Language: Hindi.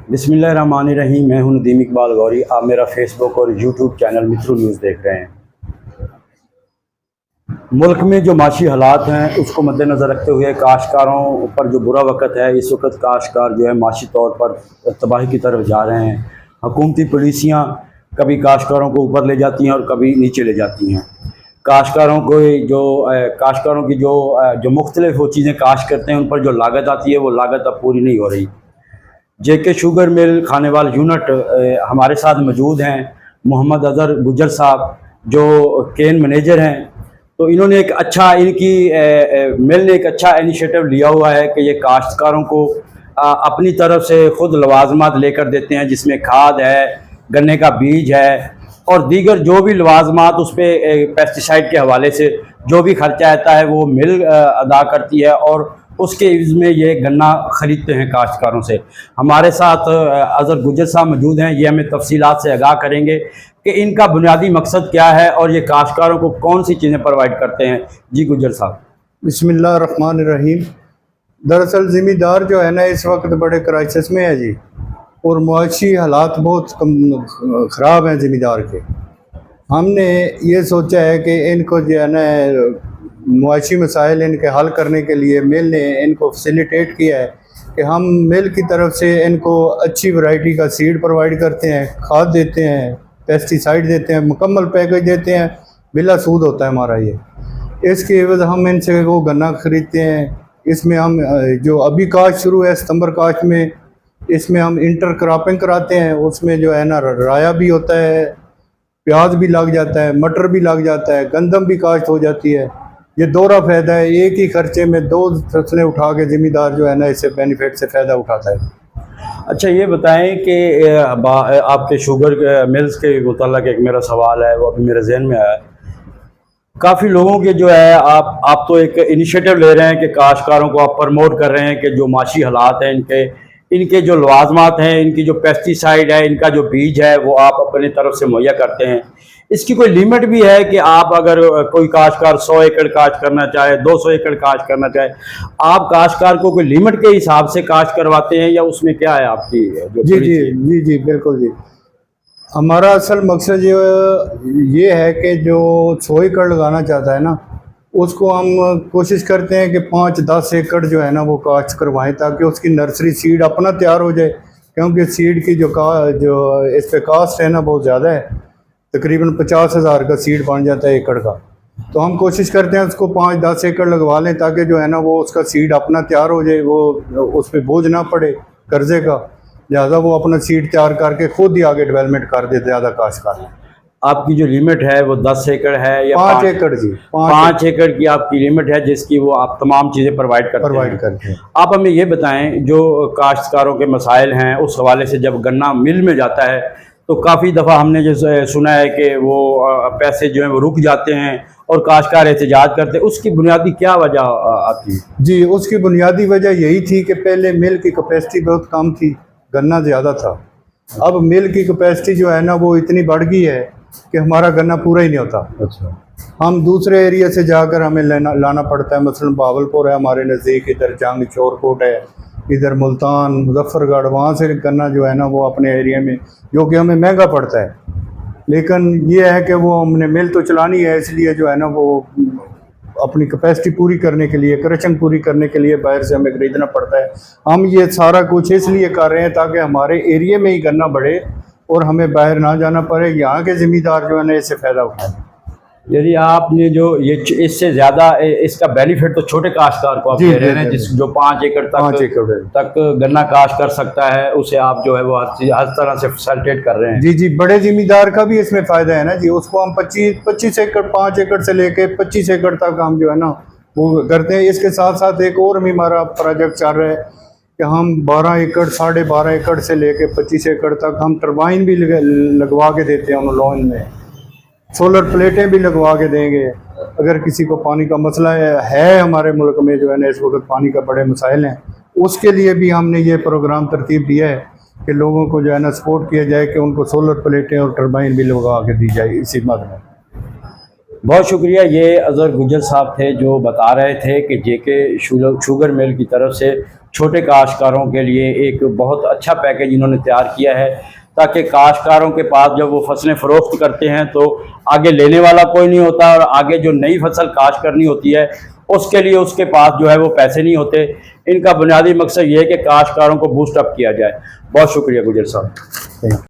बिस्मिल्लाहिर्रहमानिर्रहीम। मैं हूं नदीम इकबाल गौरी। आप मेरा फेसबुक और यूट्यूब चैनल मित्रू न्यूज़ देख रहे हैं। मुल्क में जो माशी हालात हैं उसको मद्देनज़र रखते हुए काश्तकारों पर जो बुरा वक़्त है, इस वक्त काश्तकार जो है माशी तौर पर तबाही की तरफ जा रहे हैं। हुकूमती पॉलिसियाँ कभी काश्तकारों को ऊपर ले जाती हैं और कभी नीचे ले जाती हैं। काश्तकारों को काश्तकारों की जो मुख्तलिफ वो चीज़ें काश्त करते हैं उन पर जो लागत आती है वो लागत अब पूरी नहीं हो रही। जेके शुगर मिल खानेवाल यूनिट हमारे साथ मौजूद हैं मोहम्मद अज़हर गुज्जर साहब, जो केन मैनेजर हैं। तो इन्होंने एक अच्छा मिल ने एक अच्छा इनिशिएटिव लिया हुआ है कि ये काश्तकारों को अपनी तरफ से ख़ुद लवाजमात लेकर देते हैं, जिसमें खाद है, गन्ने का बीज है और दीगर जो भी लवाजमात उस पर पेस्टिसाइड के हवाले से जो भी खर्चा आता है वो मिल अदा करती है और उसके इवज़ में ये गन्ना ख़रीदते हैं काश्तकारों से। हमारे साथ अज़हर गुज्जर साहब मौजूद हैं। ये हमें तफसीलात से आगाह करेंगे कि इनका बुनियादी मकसद क्या है और ये काश्तकारों को कौन सी चीज़ें प्रोवाइड करते हैं। जी गुज्जर साहब। बिस्मिल्लाहिर्रहमानिर्रहीम। दरअसल ज़मींदार जो है ना इस वक्त बड़े क्राइसिस में है जी, और मुआशी हालात बहुत ख़राब हैं ज़मींदार के। हमने ये सोचा है कि इनको जो है ना मुआशी मसाइल इनके हल करने के लिए मिल ने इनको फैसिलिटेट किया है कि हम मिल की तरफ से इनको अच्छी वैरायटी का सीड प्रोवाइड करते हैं, खाद देते हैं, पेस्टिसाइड देते हैं, मुकम्मल पैकेज देते हैं, बिला सूद होता है हमारा ये। इसके एवज़ हम इनसे वो गन्ना ख़रीदते हैं। इसमें हम जो अभी काश्त शुरू है सितंबर काश्त में, इसमें हम इंटर क्रॉपिंग कराते हैं। उसमें जो है ना राया भी होता है, प्याज भी लग जाता है, मटर भी लग जाता है, गंदम भी काश्त हो जाती है। ये दोहरा फ़ायदा है, एक ही खर्चे में दो फसलें उठा के ज़मींदार जो है ना इससे बेनिफिट से फ़ायदा उठाता है। अच्छा, ये बताएं कि आपके शुगर मिल्स के मुताल्लिक़ एक मेरा सवाल है, वो अभी मेरे जहन में आया है। काफ़ी लोगों के जो है आप तो एक इनिशिएटिव ले रहे हैं कि काश्तकारों को आप प्रमोट कर रहे हैं कि जो माशी हालात हैं इनके जो लवाजमात हैं, इनकी जो पेस्टिसाइड है, इनका जो बीज है वो आप अपनी तरफ से मुहैया करते हैं। इसकी कोई लिमिट भी है कि आप अगर कोई काश्तकार 100 एकड़ काश्त करना चाहे, 200 एकड़ काश्त करना चाहे, आप काश्तकार को कोई लिमिट के हिसाब से काश्त करवाते हैं या उसमें क्या है आपकी जो? जी जी जी जी बिल्कुल जी। हमारा असल मकसद ये है कि जो 100 एकड़ लगाना चाहता है ना उसको हम कोशिश करते हैं कि 5-10 एकड़ जो है ना वो काश्त करवाएं, ताकि उसकी नर्सरी सीड अपना तैयार हो जाए। क्योंकि सीड की जो इस पे कास्ट है ना बहुत ज़्यादा है, तकरीबन 50,000 का सीड बन जाता है एकड़ का। तो हम कोशिश करते हैं उसको 5-10 एकड़ लगवा लें, ताकि जो है ना वो उसका सीड अपना तैयार हो जाए, वो उस पर बोझ ना पड़े कर्जे का। लिहाजा वो अपना सीड तैयार करके खुद ही आगे डेवलपमेंट कर देते ज़्यादा काश्तकार। आपकी जो लिमिट है वो 10 एकड़ है या 5 एकड़ जी? 5 एकड़ की आपकी लिमिट है, जिसकी वो आप तमाम चीज़ें प्रोवाइड करते हैं। आप हमें ये बताएं, जो काश्तकारों के मसाइल हैं उस हवाले से, जब गन्ना मिल में जाता है तो काफ़ी दफ़ा हमने जो सुना है कि वो पैसे जो हैं वो रुक जाते हैं और काश्तकार एहतजाज करते हैं। उसकी बुनियादी क्या वजह आती है? जी, उसकी बुनियादी वजह यही थी कि पहले मिल की कैपेसिटी बहुत कम थी, गन्ना ज़्यादा था। अब मिल की कैपेसिटी जो है ना वो इतनी बढ़ गई है कि हमारा गन्ना पूरा ही नहीं होता। अच्छा। हम दूसरे एरिया से जाकर हमें लाना पड़ता है। मसलन भावलपुर है हमारे नज़दीक, इधर जंग चोरकोट है, इधर मुल्तान, मुजफ्फरगढ़, वहाँ से गन्ना जो है ना वो अपने एरिया में, जो कि हमें महंगा पड़ता है। लेकिन ये है कि वो हमने मिल तो चलानी है, इसलिए जो है ना वो अपनी कैपेसिटी पूरी करने के लिए, क्रशिंग पूरी करने के लिए बाहर से हमें खरीदना पड़ता है। हम ये सारा कुछ इसलिए कर रहे हैं ताकि हमारे एरिया में ही गन्ना बढ़े और हमें बाहर ना जाना पड़े। यहाँ के ज़मींदार जो है ना इससे फ़ायदा उठाएं। यदि आपने जो ये इससे ज़्यादा इसका बेनिफिट तो छोटे काश्तकार को आप दे रहे हैं, जिस जो 5 एकड़ तक गन्ना काश्त कर सकता है, उसे आप जो है वो हर तरह से फैसिलिटेट कर रहे हैं। जी जी, बड़े ज़मींदार का भी इसमें फ़ायदा है ना जी। उसको हम 25 एकड़, 5 एकड़ से लेके 25 एकड़ तक हम जो है ना वो करते हैं। इसके साथ साथ एक और भी हमारा प्रोजेक्ट चल रहा है कि हम 12 एकड़, 12.5 एकड़ से लेके 25 एकड़ तक हम टरबाइन भी लगवा के देते हैं उन लोन में। सोलर प्लेटें भी लगवा के देंगे। अगर किसी को पानी का मसला है हमारे मुल्क में जो है ना इस वक्त पानी का बड़े मसाइल हैं, उसके लिए भी हमने ये प्रोग्राम तरतीब दिया है कि लोगों को जो है ना सपोर्ट किया जाए कि उनको सोलर प्लेटें और टरबाइन भी लगवा के दी जाए इसी मद में। बहुत शुक्रिया। ये अज़हर गुज्जर साहब थे जो बता रहे थे कि जेके शुगर मिल की तरफ से छोटे काश्तकारों के लिए एक बहुत अच्छा पैकेज इन्होंने तैयार किया है, ताकि काश्तकारों के पास जब वो फसलें फ़रोख्त करते हैं तो आगे लेने वाला कोई नहीं होता, और आगे जो नई फसल काश्त करनी होती है उसके लिए उसके पास जो है वो पैसे नहीं होते। इनका बुनियादी मकसद ये है कि काश्तकारों को बूस्ट अप किया जाए। बहुत शुक्रिया गुजर साहब।